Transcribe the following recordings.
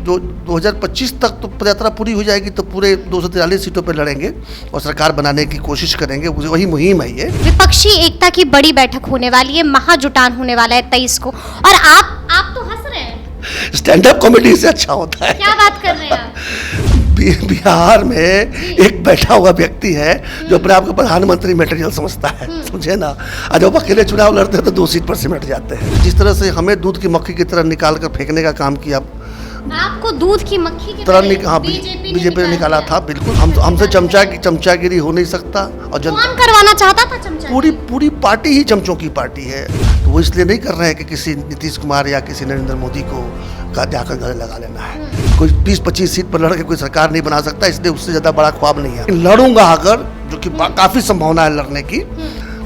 जो 2025 तक तो पदयात्रा पूरी हो जाएगी तो पूरे 243 सीटों पर लड़ेंगे और सरकार बनाने की कोशिश करेंगे। वही मुहिम है ये। विपक्षी एकता की बड़ी बैठक होने वाली है, महाजुटान होने वाला है 23 को, और आप तो हंस रहे हैं। स्टैंड अप कॉमेडी से अच्छा होता है। क्या बात कर रहे हैं आप? बिहार में एक बैठा हुआ व्यक्ति है जो अपने आप को प्रधानमंत्री मटेरियल समझता है, समझे ना। और जब अकेले चुनाव लड़ते हैं तो 2 सीट पर सिमट जाते हैं। जिस तरह से हमें दूध की मक्खी की तरह निकाल कर फेंकने का काम किया, आपको दूध की मक्खी की तरह हाँ बीजेपी ने निकाला था। बिल्कुल हमसे चमचागिरी हो नहीं सकता। और कौन करवाना चाहता था चमचा? पूरी पार्टी ही चमचों की पार्टी है। तो वो इसलिए नहीं कर रहे हैं कि किसी नीतीश कुमार या किसी नरेंद्र मोदी को जाकर गले लगा लेना है। कोई 20-25 सीट पर लड़ के कोई सरकार नहीं बना सकता, इसलिए उससे ज्यादा बड़ा ख्वाब नहीं है। लड़ूंगा अगर, जो कि काफी संभावना है लड़ने की,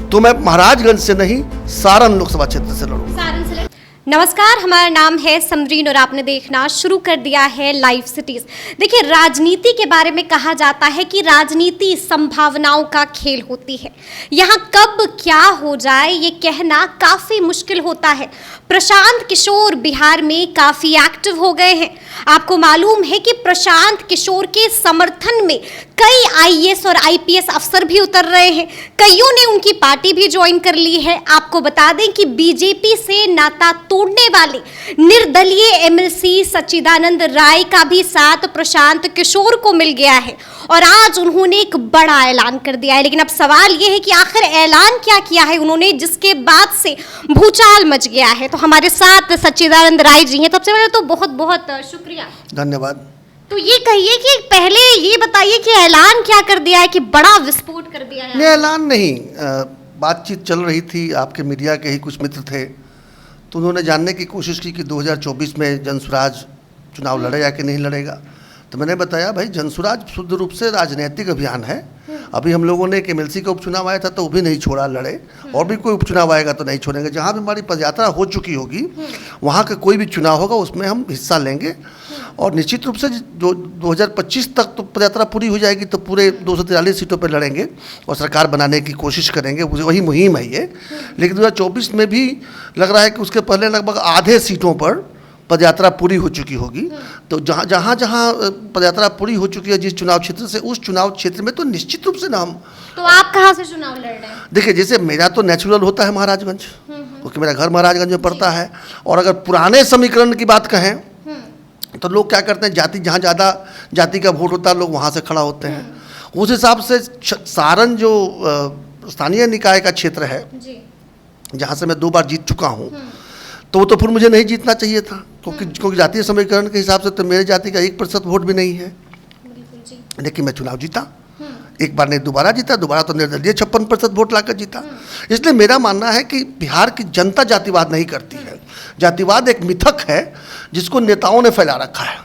तो मैं महाराजगंज से नहीं सारण लोकसभा क्षेत्र से लड़ूंगा। नमस्कार, हमारा नाम है समरीन और आपने देखना शुरू कर दिया है लाइव सिटीज। देखिए, राजनीति के बारे में कहा जाता है कि राजनीति संभावनाओं का खेल होती है। यहाँ कब क्या हो जाए ये कहना काफी मुश्किल होता है। प्रशांत किशोर बिहार में काफी एक्टिव हो गए हैं। आपको मालूम है कि प्रशांत किशोर के समर्थन में कई आईएएस और आईपीएस अफसर भी उतर रहे हैं। कईयों ने उनकी पार्टी भी ज्वाइन कर ली है। आपको बता दें कि बीजेपी से नाता तोड़ने वाले निर्दलीय एमएलसी सच्चिदानंद राय का भी साथ प्रशांत किशोर को मिल गया है और आज उन्होंने एक बड़ा ऐलान कर दिया है। लेकिन अब सवाल यह है कि आखिर ऐलान क्या किया है उन्होंने, जिसके बाद से भूचाल मच गया है। तो हमारे साथ सच्चिदानंद राय जी हैं। सबसे पहले तो बहुत बहुत शुक्रिया, धन्यवाद। तो ये कहिए कि पहले ये बताइए कि ऐलान क्या कर दिया है कि बड़ा विस्फोट कर दिया है? नहीं, ऐलान नहीं, बातचीत चल रही थी। आपके मीडिया के ही कुछ मित्र थे, तो उन्होंने जानने की कोशिश की कि 2024 में जनसुराज चुनाव लड़ेगा कि नहीं लड़ेगा। तो मैंने बताया, भाई जनसुराज शुद्ध रूप से राजनीतिक अभियान है। अभी हम लोगों ने एक एमएलसी का उपचुनाव आया था तो वो भी नहीं छोड़ा लड़े, और भी कोई उपचुनाव आएगा तो नहीं छोड़ेंगे। जहाँ भी हमारी पदयात्रा हो चुकी होगी वहाँ का कोई भी चुनाव होगा उसमें हम हिस्सा लेंगे। और निश्चित रूप से जो 2025 तक तो पदयात्रा पूरी हो जाएगी तो पूरे 243 सीटों पर लड़ेंगे और सरकार बनाने की कोशिश करेंगे। वही मुहिम है ये। लेकिन 2024 में भी लग रहा है कि उसके पहले लगभग आधे सीटों पर पदयात्रा पूरी हो चुकी होगी। तो जहाँ पदयात्रा पूरी हो चुकी है जिस चुनाव क्षेत्र से, उस चुनाव क्षेत्र में तो निश्चित रूप से ना हम। तो आप कहाँ से चुनाव लड़ रहे हैं? देखिए, जैसे मेरा तो नेचुरल होता है महाराजगंज, क्योंकि मेरा घर महाराजगंज में पड़ता है। और अगर पुराने समीकरण की बात कहें तो लोग क्या करते हैं, जहाँ ज़्यादा जाति का वोट होता है लोग वहाँ से खड़ा होते हैं। उस हिसाब से सारण जो स्थानीय निकाय का क्षेत्र है जहाँ से मैं 2 बार जीत चुका हूँ, तो वो तो फिर मुझे नहीं जीतना चाहिए था, क्योंकि जातीय समीकरण के हिसाब से तो मेरे जाति का 1% वोट भी नहीं है। लेकिन मैं चुनाव जीता, एक बार नहीं दोबारा जीता, दोबारा तो निर्दलीय 56% वोट लाकर जीता। इसलिए मेरा मानना है कि बिहार की जनता जातिवाद नहीं करती है। जातिवाद एक मिथक है जिसको नेताओं ने फैला रखा है,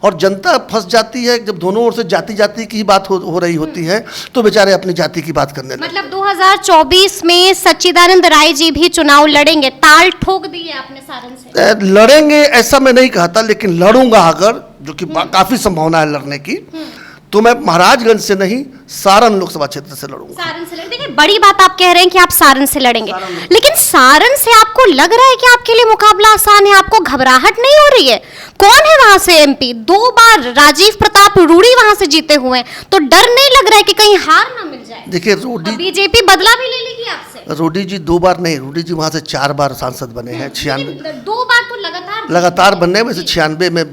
और जनता फंस जाती है जब दोनों ओर से जाति की ही बात हो रही होती है, तो बेचारे अपनी जाति की बात करने लगते। मतलब 2024 में सच्चिदानंद राय जी भी चुनाव लड़ेंगे, ताल ठोक दी है आपने सारण से? लड़ेंगे ऐसा मैं नहीं कहता, लेकिन लड़ूंगा अगर, जो कि काफी संभावना है लड़ने की, तो मैं महाराजगंज से नहीं सारण लोकसभा क्षेत्र से लड़ूंगा। सारण से लड़ेंगे? देखिए, बड़ी बात आप कह रहे हैं कि आप सारण से लड़ेंगे, लेकिन सारण से आपको लग रहा है कि आपके लिए मुकाबला आसान है? आपको घबराहट नहीं हो रही है? कौन है वहां से एमपी? 2 बार राजीव प्रताप रूडी वहां से जीते हुए हैं, तो डर नहीं लग रहा है कि कहीं हार ना मिल जाए? देखिए, रूडी बीजेपी बदला भी ले लेगी आपसे। रूडी जी 2 बार नहीं, रूडी जी वहां से 4 बार सांसद बने हैं। 2 बार तो लगातार बनने में से 96 में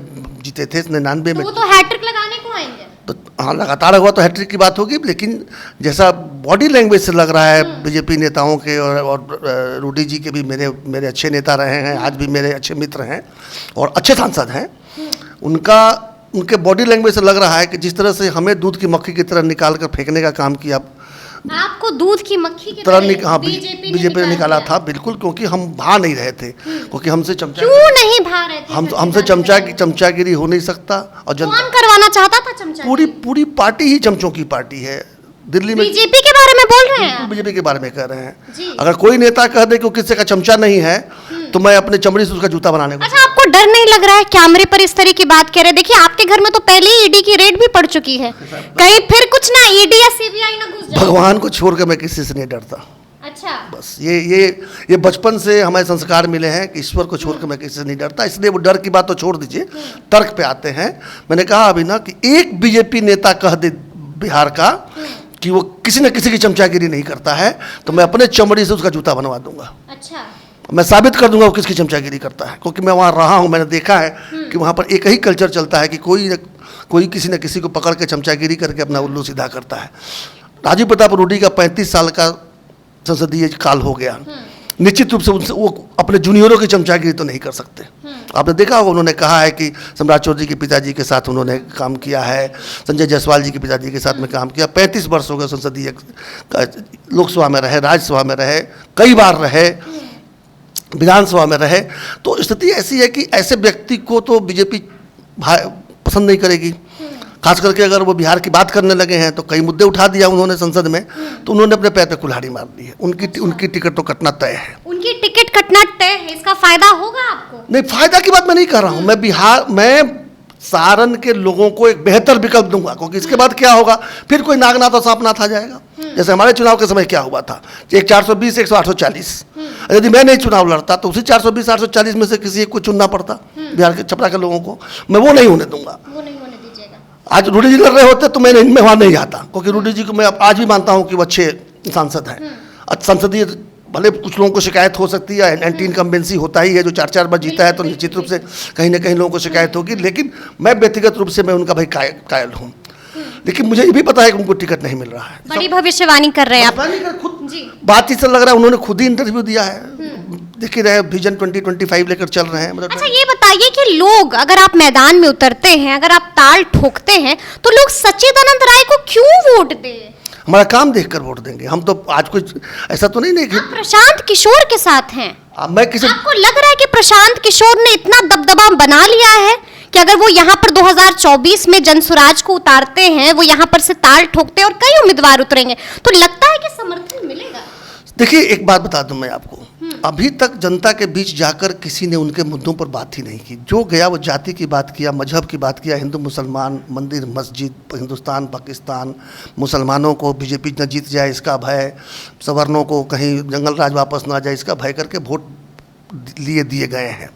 जीते थे, 99 में। वो तो हैट्रिक लगाने को आएंगे। तो हाँ, लगातार हुआ तो हैट्रिक की बात होगी, लेकिन जैसा बॉडी लैंग्वेज से लग रहा है बीजेपी नेताओं के, और रूडी जी के भी मेरे अच्छे नेता रहे हैं, आज भी मेरे अच्छे मित्र हैं और अच्छे सांसद हैं। उनके बॉडी लैंग्वेज से लग रहा है कि जिस तरह से हमें दूध की मक्खी की तरह निकाल कर फेंकने का काम किया, आपको दूध की मक्खी की तरह हाँ बीजेपी ने निकाला था। बिल्कुल, क्योंकि हम भा नहीं रहे थे, क्योंकि हमसे क्यों नहीं भा रहे थे? हमसे चमचागिरी हो नहीं सकता। और कौन करवाना चाहता था चमचा? पूरी पार्टी ही चमचों की पार्टी है। दिल्ली में बीजेपी के बारे में बोल रहे हैं? बीजेपी के बारे में कह रहे हैं। अगर कोई नेता कह दे कि किसी का चमचा नहीं है तो मैं अपने चमड़ी से उसका जूता बनाने को। अच्छा, आपको डर नहीं लग रहा है? कैमरे पर इस तरह की बात कह रहे हैं। देखिए, आपके घर में तो पहले ही ईडी की रेड भी पड़ चुकी है, कहीं फिर कुछ ना ईडी या सीबीआई ना घुस जाए। भगवान को छोड़कर मैं किसी से नहीं डरता। अच्छा। बस ये बचपन से हमें संस्कार मिले हैं कि ईश्वर को छोड़कर मैं किसी से नहीं डरता, इसलिए वो डर की बात तो छोड़ दीजिए, तर्क पे आते हैं। मैंने कहा अभी ना कि एक बीजेपी नेता कह दे बिहार का कि वो किसी न किसी की चमचागिरी नहीं करता है, तो मैं अपने चमड़ी से उसका जूता बनवा दूंगा। अच्छा। मैं साबित कर दूंगा वो किसकी चमचागिरी करता है, क्योंकि मैं वहाँ रहा हूँ, मैंने देखा है कि वहाँ पर एक ही कल्चर चलता है कि कोई किसी न किसी को पकड़ के चमचागिरी करके अपना उल्लू सीधा करता है। राजीव प्रताप रूडी का 35 साल का संसदीय काल हो गया, निश्चित रूप से उनसे वो अपने जूनियरों की चमचागिरी तो नहीं कर सकते। आपने देखा होगा उन्होंने कहा है कि सम्राट चौधरी के पिताजी के साथ उन्होंने काम किया है, संजय जायसवाल जी के पिताजी के साथ में काम किया, 35 वर्ष हो गए संसदीय लोकसभा में रहे, राज्यसभा में रहे, कई बार रहे, विधानसभा में रहे। तो स्थिति ऐसी है कि ऐसे व्यक्ति को तो बीजेपी पसंद नहीं करेगी, खास करके अगर वो बिहार की बात करने लगे हैं तो कई मुद्दे उठा दिया उन्होंने संसद में, तो उन्होंने अपने पैर पे कुल्हाड़ी मार दी है। उनकी टिकट तो कटना तय है। उनकी टिकट कटना तय है, इसका फायदा होगा आपको? नहीं, फायदा की बात मैं नहीं कर रहा हूँ। मैं सारण के लोगों को एक बेहतर विकल्प दूंगा, क्योंकि इसके बाद क्या होगा, फिर कोई नागनाथ और सांपनाथ आ जाएगा। जैसे हमारे चुनाव के समय क्या हुआ था, एक 420 100 840, यदि मैं नहीं चुनाव लड़ता तो उसी 420 840 में से किसी एक को चुनना पड़ता बिहार के छपरा के लोगों को। मैं वो नहीं होने दूंगा। वो नहीं होने दीजिएगा। आज रूडी जी लड़ रहे होते तो मैं वहाँ नहीं जाता, क्योंकि रूडी जी को मैं आज भी मानता हूँ कि वो अच्छे सांसद हैं। संसदीय भले कुछ लोगों को शिकायत हो सकती है, एंटी इनकम्बेंसी होता ही है, जो 4 बार जीता है तो निश्चित रूप से कहीं ना कहीं लोगों को शिकायत होगी, लेकिन मैं व्यक्तिगत रूप से मैं उनका भाई कायल हूँ। लेकिन मुझे ये भी पता है कि उनको टिकट नहीं मिल रहा है। बड़ी भविष्यवाणी कर रहे हैं आप। खुद बातचीत से लग रहा है उन्होंने खुद ही इंटरव्यू दिया है, देख ही रहे विजन 2025 लेकर चल रहे हैं। मतलब अच्छा, ये बताइए कि लोग, अगर आप मैदान में उतरते हैं, अगर आप ताल ठोकते हैं, तो लोग सच्चिदानंद राय को क्यों वोट दें? हमारा काम देखकर वोट देंगे हम। तो आज कुछ ऐसा तो नहीं कि प्रशांत किशोर के साथ हैं। मैं किसी आपको लग रहा है कि प्रशांत किशोर ने इतना दबदबा बना लिया है कि अगर वो यहाँ पर 2024 में जनसुराज को उतारते हैं, वो यहाँ पर से ताल ठोकते हैं और कई उम्मीदवार उतरेंगे, तो लगता है कि समर्थन मिलेगा? देखिए, एक बात बता दूं मैं आपको, अभी तक जनता के बीच जाकर किसी ने उनके मुद्दों पर बात ही नहीं की। जो गया वो जाति की बात किया, मजहब की बात किया, हिंदू मुसलमान, मंदिर मस्जिद, हिंदुस्तान पाकिस्तान, मुसलमानों को बीजेपी न जीत जाए इसका भय, सवर्णों को कहीं जंगल राज वापस ना जाए इसका भय करके वोट लिए दिए गए हैं।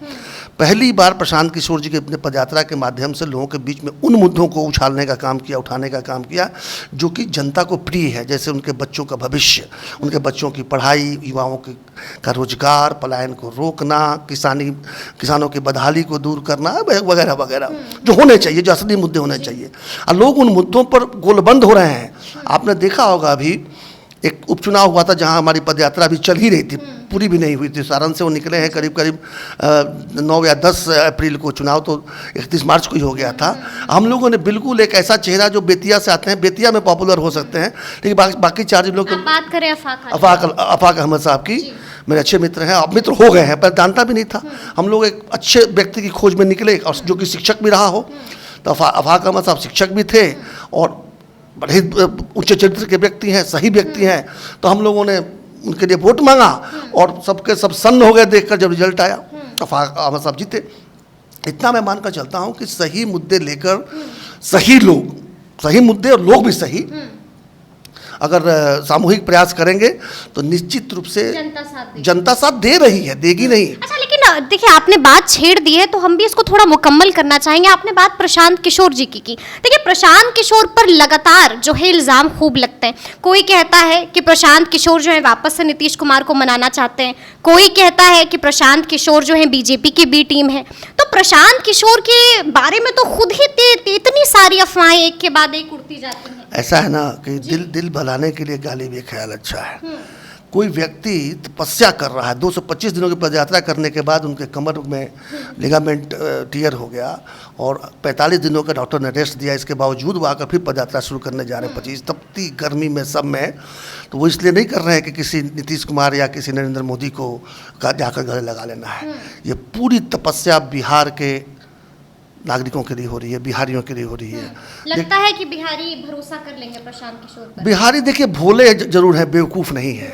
पहली बार प्रशांत किशोर जी के अपने पदयात्रा के माध्यम से लोगों के बीच में उन मुद्दों को उछालने का काम किया, उठाने का काम किया जो कि जनता को प्रिय है, जैसे उनके बच्चों का भविष्य, उनके बच्चों की पढ़ाई, युवाओं का रोजगार, पलायन को रोकना, किसानों की बदहाली को दूर करना वगैरह वगैरह, जो होने चाहिए, जो असली मुद्दे होने चाहिए। और लोग उन मुद्दों पर गोलबंद हो रहे हैं। आपने देखा होगा अभी एक उपचुनाव हुआ था जहां हमारी पदयात्रा अभी चल ही रही थी, पूरी भी नहीं हुई थी। सारण से वो निकले हैं करीब 9 या 10 अप्रैल को, चुनाव तो 31 मार्च को ही हो गया था। हम लोगों ने बिल्कुल एक ऐसा चेहरा जो बेतिया से आते हैं, बेतिया में पॉपुलर हो सकते हैं, लेकिन बाकी 4 लोग, बात करें अफाक अहमद साहब की, मेरे अच्छे मित्र हैं, अब मित्र हो गए हैं, पर जानता भी नहीं था। हम लोग एक अच्छे व्यक्ति की खोज में निकले, और जो कि शिक्षक भी रहा हो, तो अफाक अहमद साहब शिक्षक भी थे और बड़े उच्च चरित्र के व्यक्ति हैं, सही व्यक्ति हैं। तो हम लोगों ने उनके लिए वोट मांगा और सबके सब सन्न हो गए देखकर जब रिजल्ट आया, अफाक अहमद साहब जीते। इतना मैं मानकर चलता हूं कि सही मुद्दे लेकर सही लोग, सही मुद्दे और लोग भी सही, अगर सामूहिक प्रयास करेंगे तो निश्चित रूप से जनता साथ दे रही है, देगी नहीं। अच्छा, लेकिन देखिए, आपने बात छेड़ दी है तो हम भी इसको थोड़ा मुकम्मल करना चाहेंगे। आपने बात प्रशांत किशोर जी की। देखिए, प्रशांत किशोर पर लगातार जो है इल्ज़ाम खूब लगते हैं। कोई कहता है कि प्रशांत किशोर जो है वापस से नीतीश कुमार को मनाना चाहते हैं, कोई कहता है कि प्रशांत किशोर जो है बीजेपी की बी टीम है। तो प्रशांत किशोर के बारे में तो खुद ही इतनी सारी अफवाहें एक के बाद एक उड़ती जाती हैं। ऐसा है ना कि दिल भलाने के लिए गाली भी ख्याल अच्छा है। कोई व्यक्ति तपस्या कर रहा है, 225 दिनों की पदयात्रा करने के बाद उनके कमर में लिगामेंट टीयर हो गया और 45 दिनों का डॉक्टर ने रेस्ट दिया, इसके बावजूद वो आकर फिर पदयात्रा शुरू करने जा रहे हैं 25 तपती गर्मी में, सब में। तो वो इसलिए नहीं कर रहे हैं कि किसी नीतीश कुमार या किसी नरेंद्र मोदी को जाकर गले लगा लेना है। ये पूरी तपस्या बिहार के नागरिकों के लिए हो रही है, बिहारियों के लिए हो रही है। लगता है कि बिहारी भरोसा कर लेंगे प्रशांत किशोर पर? बिहारी देखिए भोले जरूर है, बेवकूफ़ नहीं है।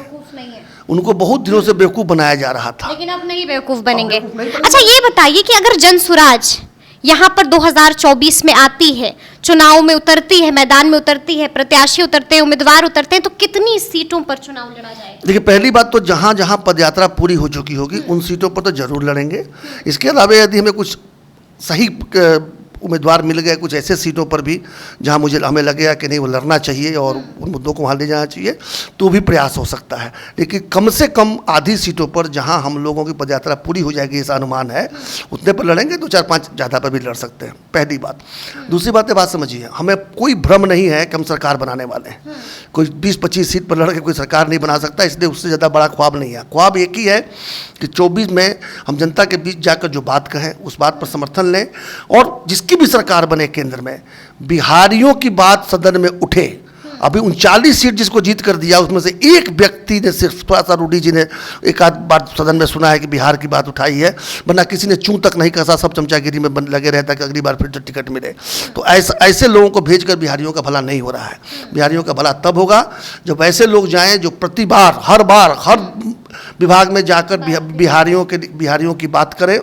उनको बहुत दिनों से बेवकूफ़ बनाया जा रहा था, लेकिन अब नहीं बेवकूफ़ बनेंगे। अच्छा, ये बताइए कि अगर जनसुराज यहाँ पर 2024 में आती है, चुनाव में उतरती है, मैदान में उतरती है, प्रत्याशी उतरते हैं, उम्मीदवार उतरते हैं, तो कितनी सीटों पर चुनाव लड़ा जाएगा? देखिए, पहली बात तो जहाँ जहाँ पदयात्रा पूरी हो चुकी होगी उन सीटों पर तो जरूर लड़ेंगे। इसके अलावा यदि हमें कुछ सही उम्मीदवार मिल गए कुछ ऐसे सीटों पर भी जहां हमें लगेगा कि नहीं वो लड़ना चाहिए और उन मुद्दों को वहाँ ले जाना चाहिए, तो भी प्रयास हो सकता है। लेकिन कम से कम आधी सीटों पर जहां हम लोगों की पदयात्रा पूरी हो जाएगी, ऐसा अनुमान है, उतने पर लड़ेंगे। 2-4-5 ज़्यादा पर भी लड़ सकते हैं, पहली बात। दूसरी बात समझिए, हमें कोई भ्रम नहीं है कि हम सरकार बनाने वाले हैं। कोई 20-25 सीट पर लड़ के कोई सरकार नहीं बना सकता, इसलिए उससे ज़्यादा बड़ा ख्वाब नहीं है। ख्वाब एक ही है कि 24 में हम जनता के बीच जाकर जो बात कहें उस बात पर समर्थन लें, और जिसकी भी सरकार बने केंद्र में, बिहारियों की बात सदन में उठे। अभी 39 सीट जिसको जीत कर दिया उसमें से एक व्यक्ति ने सिर्फ, थोड़ा सा रूडी जी ने एक आध बार सदन में सुना है कि बिहार की बात उठाई है, वरना किसी ने चूं तक नहीं कसा, सब चमचागिरी में लगे रहता कि अगली बार फिर तो टिकट मिले। तो ऐसे लोगों को भेजकर बिहारियों का भला नहीं हो रहा है। बिहारियों का भला तब होगा जब ऐसे लोग जाएं जो प्रति बार हर विभाग में जाकर बिहारियों की बात करें।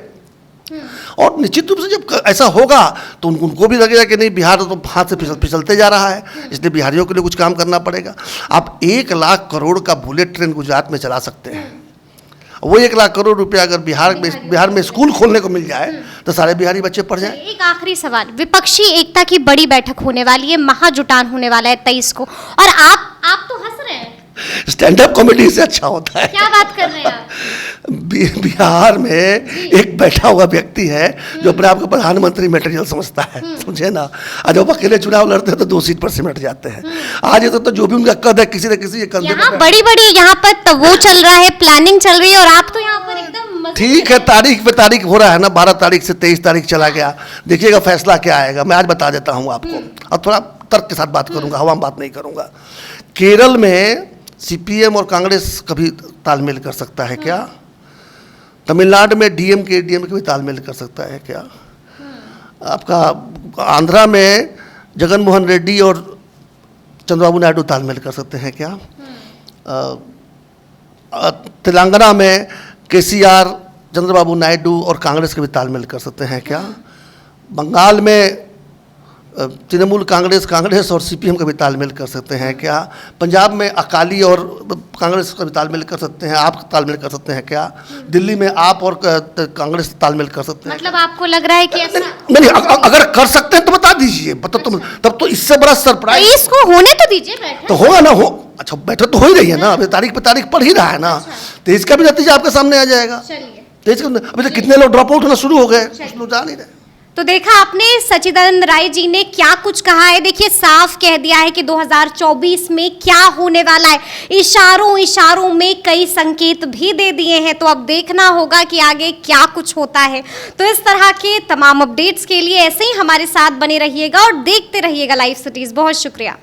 और निश्चित रूप से जब ऐसा होगा तो उनको भी लगेगा कि नहीं, बिहार तो हाथ से फिसलते जा रहा है, इसलिए बिहारियों के लिए कुछ काम करना पड़ेगा। आप 1 लाख करोड़ का बुलेट ट्रेन गुजरात में चला सकते हैं। वो 1 लाख करोड़ रुपया अगर बिहार में स्कूल खोलने को मिल जाए तो सारे बिहारी बच्चे पढ़ जाएं। एक आखिरी सवाल, विपक्षी एकता की बड़ी बैठक होने वाली है, महाजुटान होने वाला है 23 को, और आप तो हंस रहे हैं। स्टैंड अप कॉमेडी से अच्छा होता है। क्या बात कर रहे हैं आप? बिहार में एक बैठा हुआ व्यक्ति है जो अपने आप को प्रधानमंत्री मटेरियल समझता है, समझे ना। आज जब अकेले चुनाव लड़ते हैं तो 2 सीट पर सिमट जाते हैं। आज तो जो भी उनका कद है, किसी न किसी कंधे यहाँ बड़ी यहाँ पर तो वो चल रहा है, प्लानिंग चल रही है, और आप तो यहाँ पर एकदम ठीक है। तारीख पे तारीख हो रहा है ना, 12 तारीख से 23 तारीख चला गया। देखिएगा फैसला क्या आएगा, मैं आज बता देता हूँ आपको। और थोड़ा तर्क के साथ बात करूंगा, हवा में बात नहीं करूंगा। केरल में सीपीएम और कांग्रेस कभी तालमेल कर सकता है क्या? तमिलनाडु में डीएमके भी तालमेल कर सकता है क्या? आपका आंध्रा में जगन मोहन रेड्डी और चंद्रबाबू नायडू तालमेल कर सकते हैं क्या? तेलंगाना में केसीआर, चंद्रबाबू नायडू और कांग्रेस के भी तालमेल कर सकते हैं क्या? बंगाल में तृणमूल कांग्रेस और सीपीएम का भी तालमेल कर सकते हैं क्या? पंजाब में अकाली और कांग्रेस का भी तालमेल कर सकते हैं, आप तालमेल कर सकते हैं क्या? दिल्ली में आप और कांग्रेस तालमेल कर सकते हैं? मतलब आपको लग रहा है कि ऐसा नहीं, अगर कर सकते हैं तो बता दीजिए। तब तो इससे बड़ा सरप्राइज इसको होने तो दीजिए, बैठक तो होगा ना। अच्छा, बैठक तो हो ही रही है ना, अभी तारीख पे तारीख पड़ ही रहा है ना। तो इसका भी नतीजा आपके सामने आ जाएगा। अभी तो कितने लोग ड्रॉप आउट होना शुरू हो गए, कुछ लोग जा नहीं रहे। तो देखा आपने सच्चिदानंद राय जी ने क्या कुछ कहा है। देखिए, साफ कह दिया है कि 2024 में क्या होने वाला है। इशारों में कई संकेत भी दे दिए हैं, तो अब देखना होगा कि आगे क्या कुछ होता है। तो इस तरह के तमाम अपडेट्स के लिए ऐसे ही हमारे साथ बने रहिएगा और देखते रहिएगा लाइव सिटीज। बहुत शुक्रिया।